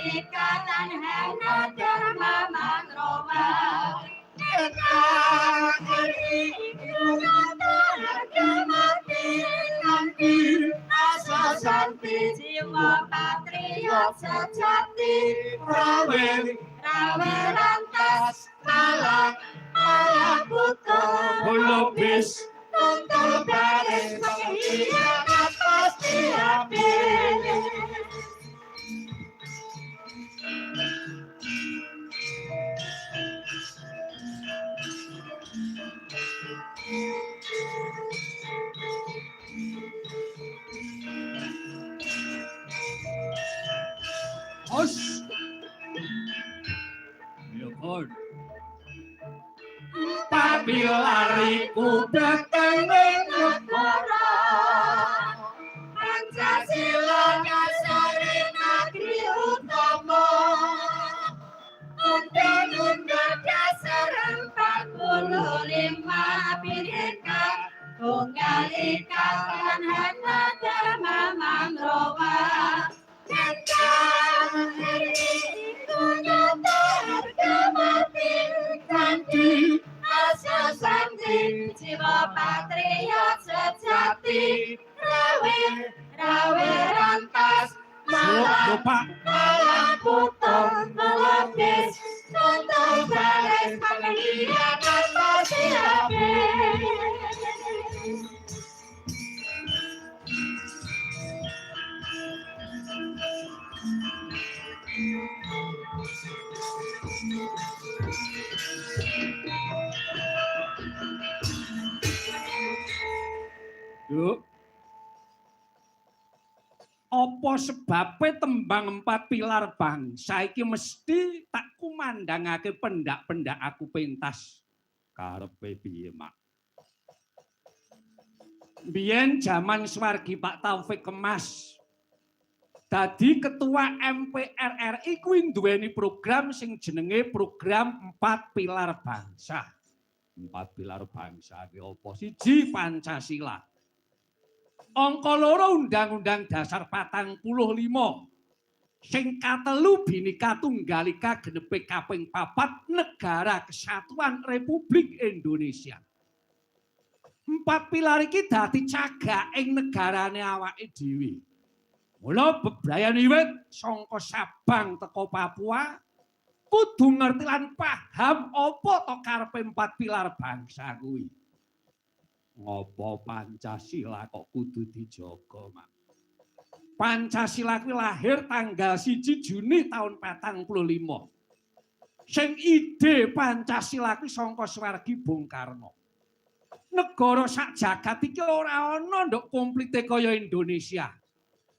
Ikatan Hana Dharma Mangrova Asa Santi Jiwa Patriot Sejati Rawe Rantas Malang Maya Buto Hulubis Tuntul Baris Pengkhianat pasti habis Os. Ya kon. Papilariku dateng ning negara Pancasila dasare negeri utama Undang-undang dasar 45 Bhinneka Tunggal Ika dan Hana Dharma Mangrova NKRI itu nyata harga mati ganti asa santi jiwa patriot sejati rawe rantas malah putus melukis contoh baris pengkhianat pasti habis Yuk. Apa sebabnya tembang 4 pilar bangsa iki mesti tak kumandangake pendak-pendak aku pentas karepe piye mak. Biyen jaman Swargi Pak Taufik Kemas dadi ketua MPR RI kuwi duweni program sing jenenge program 4 pilar bangsa. 4 pilar bangsa iki apa? Siji Pancasila. Angka 2 Undang-Undang Dasar 45 sing katelu Bhinneka Tunggal Ika genepe kaping 4 Negara Kesatuan Republik Indonesia. 4 pilar iki dadi cagak ing negarane awake dhewe. Mula bebrayan wiwit saka Sabang teko Papua kudu ngerti lan paham apa to karepe 4 pilar bangsa kuwi. Ngopo Pancasila kok kudu dijaga, Mak? Pancasila kuwi lahir tanggal 1 Juni tahun 45. Sing ide Pancasila kuwi saka Swargi Bung Karno. Negara sak jagat iki ora ana nduk komplite kaya Indonesia.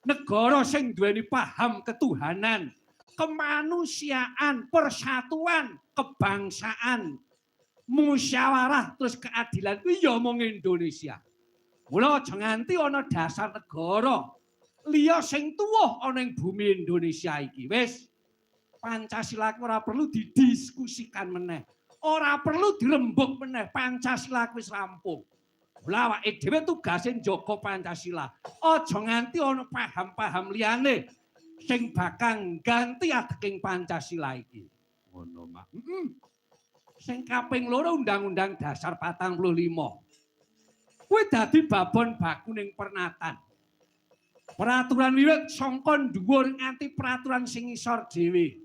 Negara sing duweni paham ketuhanan, kemanusiaan, persatuan, kebangsaan, musyawarah terus keadilan kuwi ya mung Indonesia. Mula aja nganti ana dasar negara liya sing tuwuh ana ing bumi Indonesia iki. Wis Pancasila ora perlu didiskusikan meneh. Ora perlu dirembuk meneh. Pancasila wis rampung. Mula awake dhewe tugase njaga Pancasila. Aja nganti ana paham-paham liyane sing bakal ganti adeking Pancasila iki. Ngono, Mak. Sing kaping 2 Undang-Undang Dasar 45. Kuwi dadi babon baku ning pernatan. Peraturan wiwit saka dhuwur nganti peraturan sing ngisor dhewe.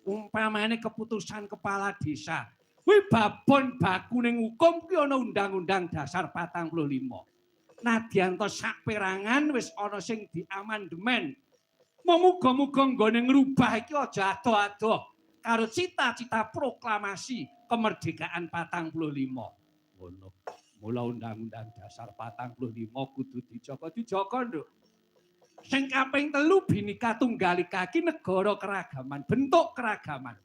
Umpamane keputusan kepala desa. Kuwi babon baku ning hukum kuwi ana Undang-Undang Dasar 45. Nadyan to saperangan wis ana sing diamandemen. Muga-muga nggone ngrubah iki aja adoh-adoh karo cita-cita proklamasi kemerdekaan 45. Ngono. Mula Undang-Undang Dasar 45 kudu dijaga, Nduk. Sing kaping 3 Bhinneka Tunggal Ika iki negara keragaman, bentuk keragaman.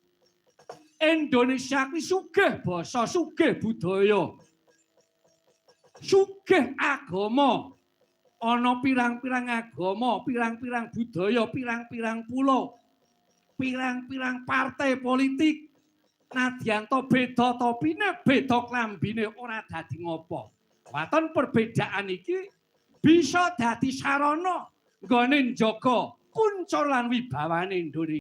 Indonesia kuwi sugih basa, sugih budaya. Sugih agama. Ana pirang-pirang agama, pirang-pirang budaya, pirang-pirang pulau, pirang-pirang partai politik. Nadyan to beda topine, beda klambine ora dadi ngopo. Waton perbedaan iki bisa dadi sarana nggone njaga kuncur lan wibawane Indonesia.